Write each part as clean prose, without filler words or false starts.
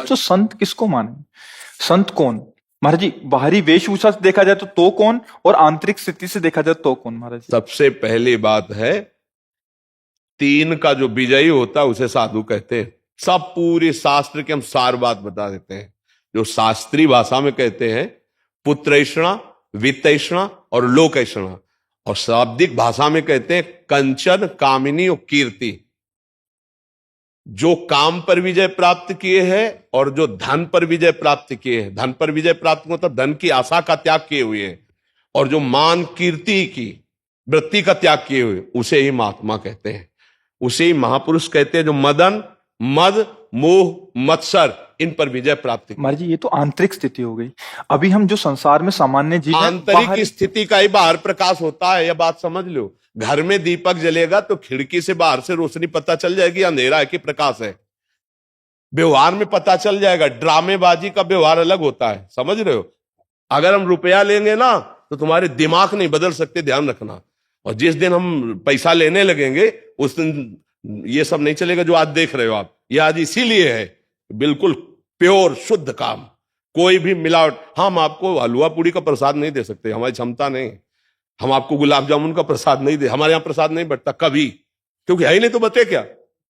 तो संत किसको माने? संत कौन? महाराज जी, बाहरी वेशभूषा से देखा जाए तो कौन, और आंतरिक स्थिति से देखा जाए तो कौन महाराज जी? सबसे पहली बात है, तीन का जो विजयी होता है उसे साधु कहते हैं। सब पूरे शास्त्र के हम सार बात बता देते हैं। जो शास्त्रीय भाषा में कहते हैं पुत्रैषणा, वित्तैषणा और लोकैषणा, और शाब्दिक भाषा में कहते हैं कंचन, कामिनी और कीर्ति। जो काम पर विजय प्राप्त किए हैं और जो धन पर विजय प्राप्त किए हैं, धन पर विजय प्राप्त मतलब धन की आशा का त्याग किए हुए हैं, और जो मान कीर्ति की वृत्ति का त्याग किए हुए, उसे ही महात्मा कहते हैं, उसे ही महापुरुष कहते हैं। जो मदन, मद, मोह, मत्सर, इन पर विजय प्राप्त की। महाराज जी, ये तो आंतरिक स्थिति हो गई। अभी हम जो संसार में सामान्य जीव हैं, आंतरिक स्थिति का ही बाहर प्रकाश होता है, यह बात समझ लो। घर में दीपक जलेगा तो खिड़की से बाहर से रोशनी पता चल जाएगी अंधेरा है कि प्रकाश है। व्यवहार में पता चल जाएगा। ड्रामेबाजी का व्यवहार अलग होता है, समझ रहे हो। अगर हम रुपया लेंगे ना तो तुम्हारे दिमाग नहीं बदल सकते, ध्यान रखना। और जिस दिन हम पैसा लेने लगेंगे उस दिन ये सब नहीं चलेगा जो आज देख रहे हो आप। ये आज इसीलिए है बिल्कुल प्योर शुद्ध काम, कोई भी मिलावट। हम आपको हलवा पूड़ी का प्रसाद नहीं दे सकते, हमारी क्षमता नहीं। हम आपको गुलाब जामुन का प्रसाद नहीं दे, हमारे यहां प्रसाद नहीं बटता कभी, क्योंकि है ही नहीं। तो बचे क्या?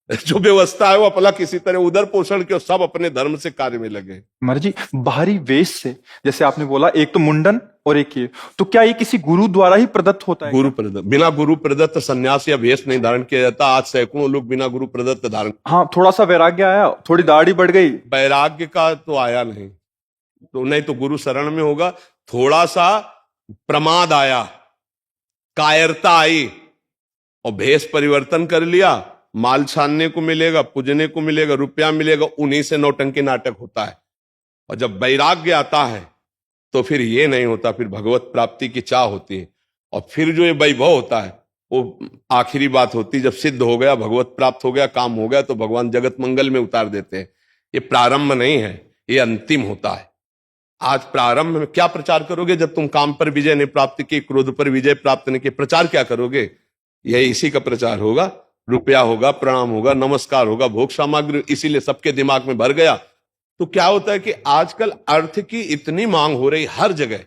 जो व्यवस्था है वो अपना किसी तरह उधर पोषण के, सब अपने धर्म से कार्य में लगे। महाराज जी, बाहरी वेश से, जैसे आपने बोला एक तो मुंडन और एक ये, तो क्या ये किसी गुरु द्वारा ही प्रदत्त होता है? गुरु प्रदत्त, बिना गुरु प्रदत्त संन्यास या वेश नहीं धारण किया जाता। आज सैकड़ों लोग बिना गुरु प्रदत्त धारण। हाँ, थोड़ा सा वैराग्य आया, थोड़ी दाढ़ी बढ़ गई, वैराग्य का तो आया नहीं, तो नहीं तो गुरु शरण में होगा। थोड़ा सा प्रमाद आया, कायरता आई, और भेष परिवर्तन कर लिया। माल छानने को मिलेगा, पूजने को मिलेगा, रुपया मिलेगा, उन्हीं से नौटंकी नाटक होता है। और जब वैराग्य आता है तो फिर ये नहीं होता, फिर भगवत प्राप्ति की चाह होती है। और फिर जो ये वैभव होता है वो आखिरी बात होती है। जब सिद्ध हो गया, भगवत प्राप्त हो गया, काम हो गया, तो भगवान जगत मंगल में उतार देते हैं। ये प्रारंभ नहीं है, ये अंतिम होता है। आज प्रारंभ में क्या प्रचार करोगे? जब तुम काम पर विजय नहीं प्राप्त की, क्रोध पर विजय प्राप्त नहीं की, प्रचार क्या करोगे? यही इसी का प्रचार होगा। रुपया होगा, प्रणाम होगा, नमस्कार होगा, भोग सामग्री, इसीलिए सबके दिमाग में भर गया। तो क्या होता है कि आजकल अर्थ की इतनी मांग हो रही, हर जगह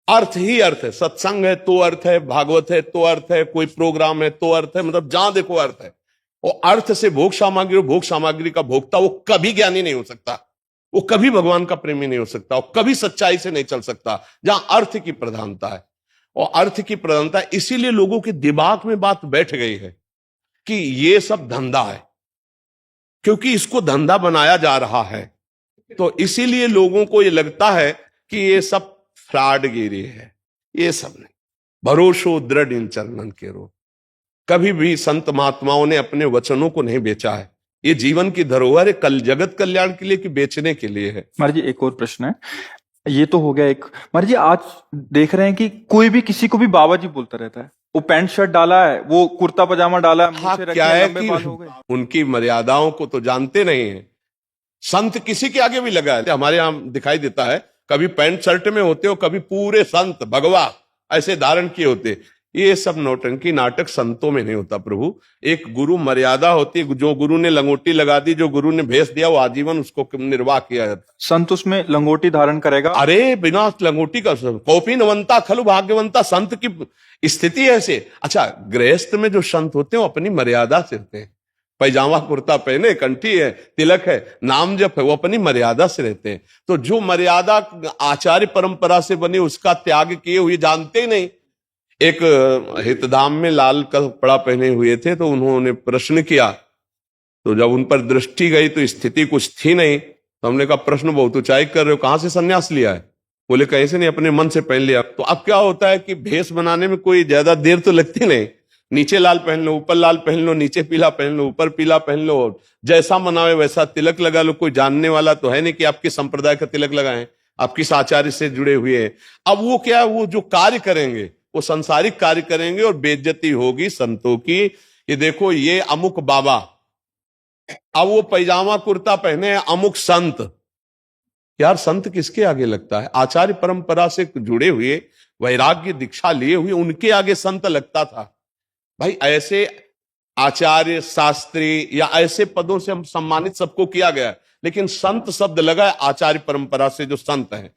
अर्थ ही अर्थ है। सत्संग है तो अर्थ है, भागवत है तो अर्थ है, कोई प्रोग्राम है तो अर्थ है, मतलब जहां देखो अर्थ है। और अर्थ से भोग सामग्री, भोग सामग्री का भोक्ता वो कभी ज्ञानी नहीं हो सकता, वो कभी भगवान का प्रेमी नहीं हो सकता, वो कभी सच्चाई से नहीं चल सकता, जहां अर्थ की प्रधानता है। और अर्थ की प्रधानता, इसीलिए लोगों के दिमाग में बात बैठ गई है कि ये सब धंधा है, क्योंकि इसको धंधा बनाया जा रहा है। तो इसीलिए लोगों को ये लगता है कि ये सब फ्रॉडगिरी है। ये सब नहीं, भरोसो दृढ़ इन चरणन के रो। कभी भी संत महात्माओं ने अपने वचनों को नहीं बेचा है। ये जीवन की धरोहर है, कल जगत कल्याण के लिए कि बेचने के लिए है। महाराज जी, एक और प्रश्न है। ये तो हो गया एक। महाराज जी, आज देख रहे हैं कि कोई भी किसी को भी बाबा जी बोलता रहता है। वो पैंट शर्ट डाला है, वो कुर्ता पजामा डाला है, हाँ, क्या है कि उनकी मर्यादाओं को तो जानते नहीं है। संत किसी के आगे भी लगा है, हमारे यहां दिखाई देता है, कभी पैंट शर्ट में होते हो, कभी पूरे संत भगवा ऐसे धारण किए होते। ये सब नौटंकी नाटक संतों में नहीं होता प्रभु। एक गुरु मर्यादा होती है। जो गुरु ने लंगोटी लगा दी, जो गुरु ने भेष दिया, वो आजीवन उसको निर्वाह किया जाता। संत उसमें लंगोटी धारण करेगा? अरे बिना लंगोटी का कॉपी नवंता खलु भाग्यवंता, संत की स्थिति ऐसे। अच्छा, गृहस्थ में जो संत होते हैं वो अपनी मर्यादा से रहते हैं। पैजामा कुर्ता पहने, कंठी है, तिलक है, नाम जप है, वो अपनी मर्यादा से रहते हैं। तो जो मर्यादा आचार्य परंपरा से बनी उसका त्याग किए हुए जानते ही नहीं। एक हितधाम में लाल कपड़ा पहने हुए थे, तो उन्होंने प्रश्न किया, तो जब उन पर दृष्टि गई तो स्थिति कुछ थी नहीं। तो हमने कहा प्रश्न बहुत ऊंचाई कर रहे हो, कहां से सन्यास लिया है? बोले कहीं से नहीं, अपने मन से पहन लिया। तो अब क्या होता है कि भेष बनाने में कोई ज्यादा देर तो लगती नहीं। नीचे लाल पहन लो, ऊपर लाल पहन लो, नीचे पीला पहन लो, ऊपर पीला पहन लो, जैसा मनावे वैसा तिलक लगा लो। कोई जानने वाला तो है नहीं कि आपके संप्रदाय का तिलक लगाएं, आप किस आचार्य से जुड़े हुए हैं। अब वो क्या, वो जो कार्य करेंगे वो संसारिक कार्य करेंगे और बेइज्जती होगी संतों की। ये देखो, ये अमुक बाबा, अब वो पैजामा कुर्ता पहने अमुक संत। यार, संत किसके आगे लगता है? आचार्य परंपरा से जुड़े हुए, वैराग्य दीक्षा लिए हुए, उनके आगे संत लगता था। भाई, ऐसे आचार्य शास्त्री या ऐसे पदों से हम सम्मानित सबको किया गया। लेकिन संत शब्द लगा है आचार्य परंपरा से जो संत हैं,